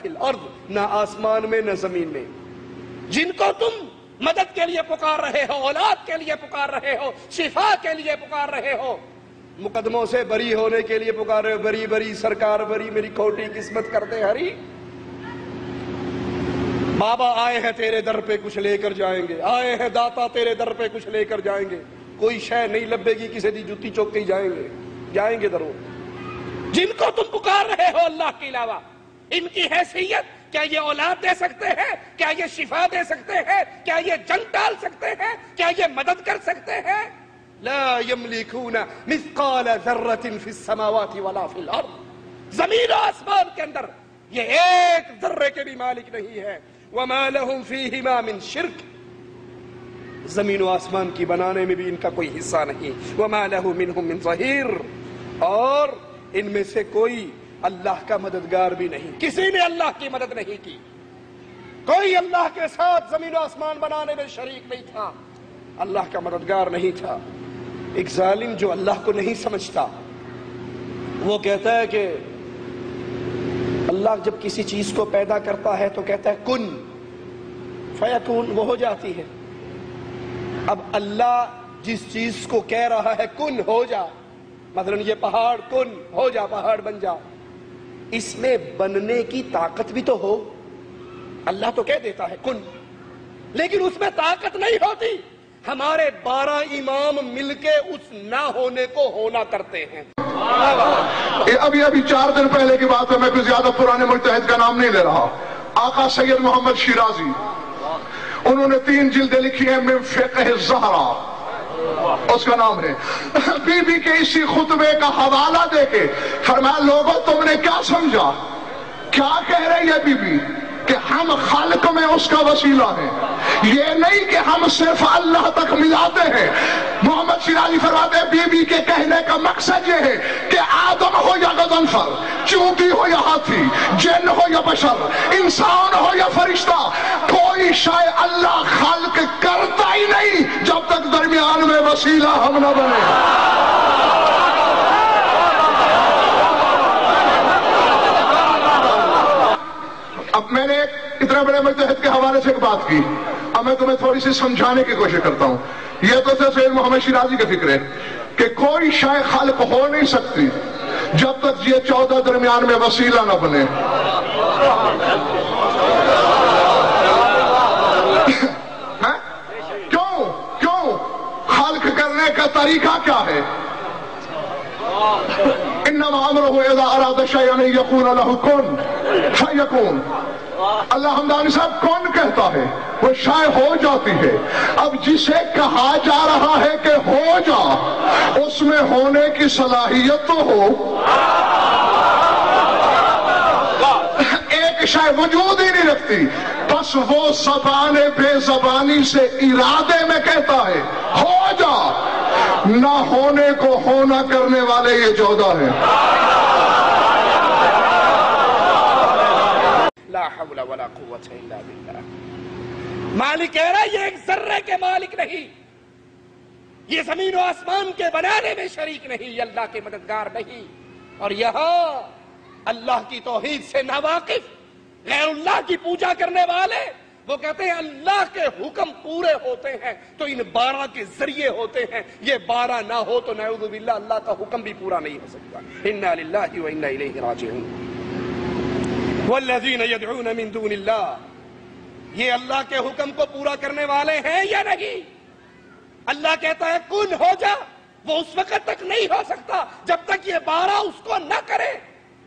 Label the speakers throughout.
Speaker 1: فی الارض، نہ آسمان میں نہ زمین میں. جن کو تم مدد کے لیے پکار رہے ہو، اولاد کے لیے پکار رہے ہو، شفا کے لیے پکار رہے ہو، مقدموں سے بری ہونے کے لیے پکار رہے ہو، بری بری سرکار بری، میری کھوٹی قسمت کر دے ہری. بابا آئے ہیں تیرے در پہ کچھ لے کر جائیں گے، آئے ہیں داتا تیرے در پہ کچھ لے کر جائیں گے، کوئی شے نہیں لبے گی کسی دی جوتی چوک کے جائیں گے دروں. جن کو تم پکار رہے ہو اللہ کے علاوہ، ان کی حیثیت کیا یہ اولاد دے سکتے ہیں؟ کیا یہ شفا دے سکتے ہیں؟ کیا یہ جنگ ٹال سکتے ہیں؟ کیا یہ مدد کر سکتے ہیں؟ لا یملکون مثقال ذرۃ فی السماوات ولا فی الارض، زمین و آسمان کے اندر یہ ایک ذرے کے بھی مالک نہیں ہے. وما لهم فیہما من شرک، زمین و آسمان کی بنانے میں بھی ان کا کوئی حصہ نہیں. وما له منہم من ظہیر، اور ان میں سے کوئی اللہ کا مددگار بھی نہیں. کسی نے اللہ کی مدد نہیں کی، کوئی اللہ کے ساتھ زمین و آسمان بنانے میں شریک نہیں تھا، اللہ کا مددگار نہیں تھا. ایک ظالم جو اللہ کو نہیں سمجھتا، وہ کہتا ہے کہ اللہ جب کسی چیز کو پیدا کرتا ہے تو کہتا ہے کن فیکون، وہ ہو جاتی ہے. اب اللہ جس چیز کو کہہ رہا ہے کن ہو جا، مثلا یہ پہاڑ کن ہو جا، پہاڑ بن جا، اس میں بننے کی طاقت بھی تو ہو. اللہ تو کہہ دیتا ہے کن، لیکن اس میں طاقت نہیں ہوتی. ہمارے 12 امام مل کے اس نہ ہونے کو ہونا کرتے ہیں.
Speaker 2: ابھی 4 دن پہلے کی بات ہے، میں کوئی زیادہ پرانے مجتہد کا نام نہیں لے رہا. آقا سید محمد شیرازی، انہوں نے 3 جلدیں لکھی ہیں من فقہ الزہرا، اس کا نام ہے. بی بی کے اسی خطبے کا حوالہ دے کے فرمایا لوگوں تم نے کیا سمجھا، کیا کہہ رہی ہے بی بی کہ ہم خالق میں اس کا وسیلہ ہیں، یہ نہیں کہ ہم صرف اللہ تک ملاتے ہیں. محمد شیرازی فرماتے ہیں بی بی کے کہنے کا مقصد یہ ہے کہ آدم ہو یا غضنفر، چونٹی ہو یا ہاتھی، جن ہو یا بشر، انسان ہو یا فرشتہ، کوئی شے اللہ خلق کرتا ہی نہیں جب تک درمیان میں وسیلہ ہم نہ بنے. اب میں نے اتنا بڑے مجتہد کے حوالے سے ایک بات کی، اب میں تمہیں تھوڑی سی سمجھانے کی کوشش کرتا ہوں. یہ تو سید محمد شیرازی کا فکر ہے کہ کوئی شے خالق ہو نہیں سکتی جب تک یہ 14 درمیان میں وسیلہ نہ بنے. کیوں خالق کرنے کا طریقہ کیا ہے؟ انما امرہ اذا اراد شیئا ان یقول له کن فیکون. اللہ حمدانی صاحب کون کہتا ہے، وہ شے ہو جاتی ہے. اب جسے کہا جا رہا ہے کہ ہو جا، اس میں ہونے کی صلاحیت تو ہو. ایک شے وجود ہی نہیں رکھتی، بس وہ زبان بے زبانی سے ارادے میں کہتا ہے ہو جا، نہ ہونے کو ہونا کرنے والے یہ 14 ہیں.
Speaker 1: لا حول ولا قوت الا باللہ. مالک کہہ رہا ہے یہ ایک ذرے کے مالک نہیں، یہ زمین و آسمان کے بنانے میں شریک نہیں، یہ اللہ کے مددگار نہیں. اور یہاں اللہ کی توحید سے ناواقف، غیر اللہ کی پوجا کرنے والے، وہ کہتے ہیں اللہ کے حکم پورے ہوتے ہیں تو ان 12 کے ذریعے ہوتے ہیں، یہ 12 نہ ہو تو نعوذ باللہ اللہ کا حکم بھی پورا نہیں ہو سکتا. انا للہ و انا الیہ راجعون. والذین یدعون من دون اللہ، یہ اللہ کے حکم کو پورا کرنے والے ہیں یا نہیں؟ اللہ کہتا ہے کن ہو جا، وہ اس وقت تک نہیں ہو سکتا جب تک یہ 12 اس کو نہ کرے.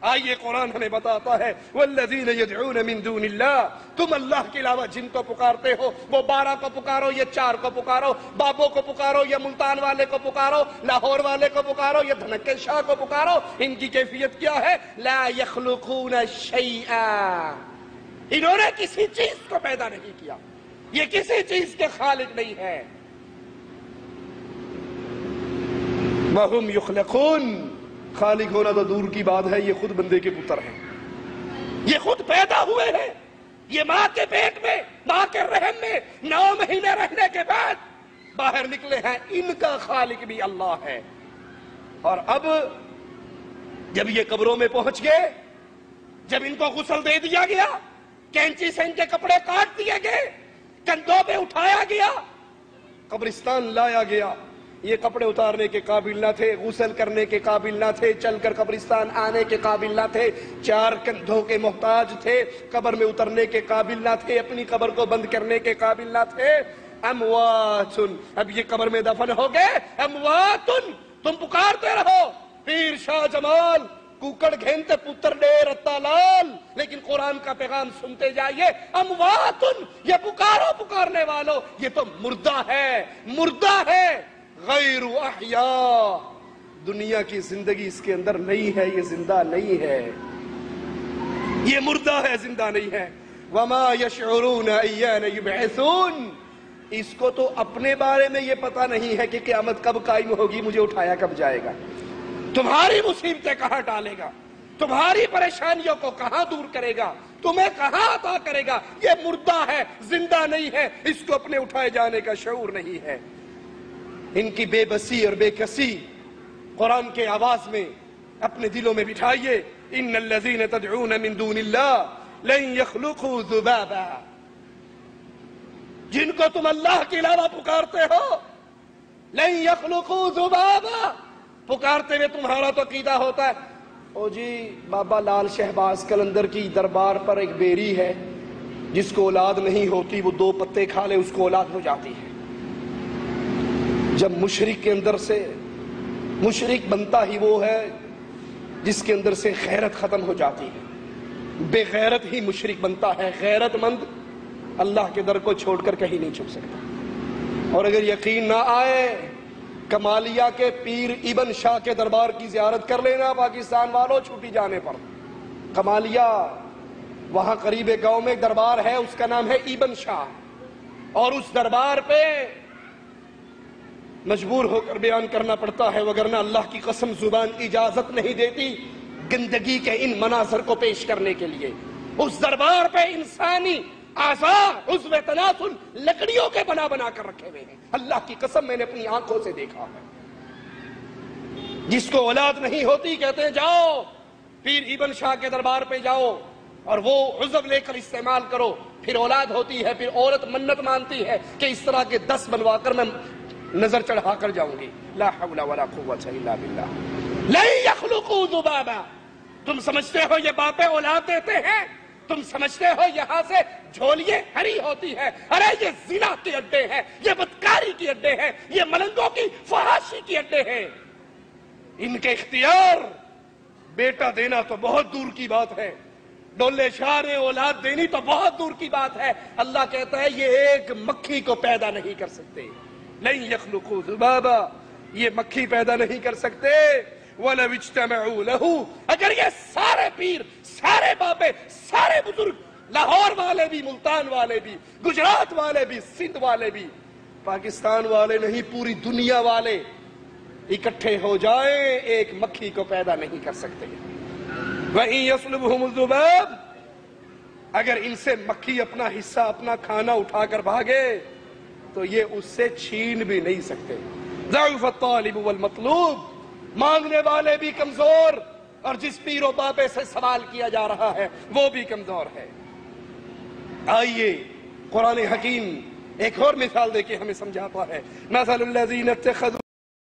Speaker 1: آئیے قرآن ہمیں بتاتا ہے والذین یدعون من دون اللہ، تم اللہ کے علاوہ جن کو پکارتے ہو، وہ 12 کو پکارو یا 4 کو پکارو، بابوں کو پکارو یا ملتان والے کو پکارو، لاہور والے کو پکارو یا دھنکے شاہ کو پکارو، ان کی کیفیت کیا ہے؟ لا یخلقون شیئا، انہوں نے کسی چیز کو پیدا نہیں کیا، یہ کسی چیز کے خالق نہیں ہے. وہم یخلقون، خالق ہونا تو دور کی بات ہے، یہ خود بندے کے پتر ہیں، یہ خود پیدا ہوئے ہیں، یہ ماں کے پیٹ میں، ماں کے رحم میں 9 مہینے رہنے کے بعد باہر نکلے ہیں. ان کا خالق بھی اللہ ہے. اور اب جب یہ قبروں میں پہنچ گئے جب ان کو غسل دے دیا گیا، کینچی سے ان کے کپڑے کاٹ دیے گئے، کندھوں پہ اٹھایا گیا، قبرستان لایا گیا، یہ کپڑے اتارنے کے قابل نہ تھے، غسل کرنے کے قابل نہ تھے، چل کر قبرستان آنے کے قابل نہ تھے، 4 کندھوں کے محتاج تھے، قبر میں اترنے کے قابل نہ تھے، اپنی قبر کو بند کرنے کے قابل نہ تھے۔ اموات، اب یہ قبر میں دفن ہو گئے، اموات، تم پکارتے رہو پیر شاہ جمال، کوکڑ گھینتے پتر ڈے رتا لال، لیکن قرآن کا پیغام سنتے جائیے، اموات، یہ پکارنے والوں، یہ تو مردہ ہے، مردہ ہے، غیر احیاء، دنیا کی زندگی اس کے اندر نہیں ہے، یہ زندہ نہیں ہے، یہ مردہ ہے، زندہ نہیں ہے۔ وما یشعرون ایان یبعثون، اس کو تو اپنے بارے میں یہ پتہ نہیں ہے کہ قیامت کب قائم ہوگی، مجھے اٹھایا کب جائے گا، تمہاری مصیبتیں کہاں ڈالے گا، تمہاری پریشانیوں کو کہاں دور کرے گا، تمہیں کہاں عطا کرے گا، یہ مردہ ہے، زندہ نہیں ہے، اس کو اپنے اٹھائے جانے کا شعور نہیں ہے۔ ان کی بے بسی اور بے کسی قرآن کے آواز میں اپنے دلوں میں بٹھائیے، ان الذین تدعون من دون اللہ لن یخلقوا ذبابا، جن کو تم اللہ کے علاوہ پکارتے ہو، لن یخلقوا ذبابا، پکارتے ہوئے تمہارا تو عقیدہ ہوتا ہے، او جی بابا لال شہباز قلندر کی دربار پر ایک بیری ہے، جس کو اولاد نہیں ہوتی، وہ 2 پتے کھا لے اس کو اولاد ہو جاتی ہے۔ جب مشرک کے اندر سے مشرک بنتا ہی وہ ہے جس کے اندر سے غیرت ختم ہو جاتی ہے، بے غیرت ہی مشرک بنتا ہے، غیرت مند اللہ کے در کو چھوڑ کر کہیں نہیں چھپ سکتا۔ اور اگر یقین نہ آئے، کمالیہ کے پیر ابن شاہ کے دربار کی زیارت کر لینا پاکستان والوں، چھٹی جانے پر، کمالیہ وہاں قریب گاؤں میں ایک دربار ہے، اس کا نام ہے ابن شاہ، اور اس دربار پہ مجبور ہو کر بیان کرنا پڑتا ہے، وگرنہ اللہ کی قسم زبان اجازت نہیں دیتی گندگی کے ان مناظر کو پیش کرنے کے لیے۔ اس دربار پہ انسانی اعضاء، عضو تناسل لکڑیوں کے بنا کر رکھے ہوئے ہیں، اللہ کی قسم میں نے اپنی آنکھوں سے دیکھا ہے۔ جس کو اولاد نہیں ہوتی کہتے ہیں جاؤ پیر ابن شاہ کے دربار پہ جاؤ اور وہ عضو لے کر استعمال کرو، پھر اولاد ہوتی ہے، پھر عورت منت مانتی ہے کہ اس طرح کے 10 بنوا کر میں نظر چڑھا کر جاؤں گی۔ لا حول ولا قوت الا باللہ۔ لن یخلقوا ذبابا، تم سمجھتے ہو یہ باپیں اولاد دیتے ہیں؟ تم سمجھتے ہو یہاں سے جھولیے ہری ہوتی ہے؟ ارے یہ زنا کے اڈے ہیں، یہ بدکاری کے اڈے ہیں، یہ ملنگوں کی فحاشی کے اڈے ہیں۔ ان کے اختیار بیٹا دینا تو بہت دور کی بات ہے، ڈولے شاہ نے اولاد دینی تو بہت دور کی بات ہے۔ اللہ کہتا ہے یہ ایک مکھی کو پیدا نہیں کر سکتے، لن یخلقوا ذبابا، یہ مکھی پیدا نہیں کر سکتے۔ وَلَوْ اجْتَمَعُوا لَهُ، اگر یہ سارے پیر، سارے بابے، سارے بزرگ، لاہور والے بھی، ملتان والے بھی، گجرات والے بھی، سندھ والے بھی، پاکستان والے نہیں پوری دنیا والے اکٹھے ہو جائیں، ایک مکھی کو پیدا نہیں کر سکتے۔ وَإِن يَسْلُبْهُمُ الذُّبَابُ، اگر ان سے مکھی اپنا حصہ، اپنا کھانا اٹھا کر بھاگے تو یہ اس سے چھین بھی نہیں سکتے۔ ضعف الطالب والمطلوب، مانگنے والے بھی کمزور، اور جس پیر و بابے سے سوال کیا جا رہا ہے وہ بھی کمزور ہے۔ آئیے قرآن حکیم ایک اور مثال دے کے ہمیں سمجھاتا ہے۔ مثل الذین اتخذوا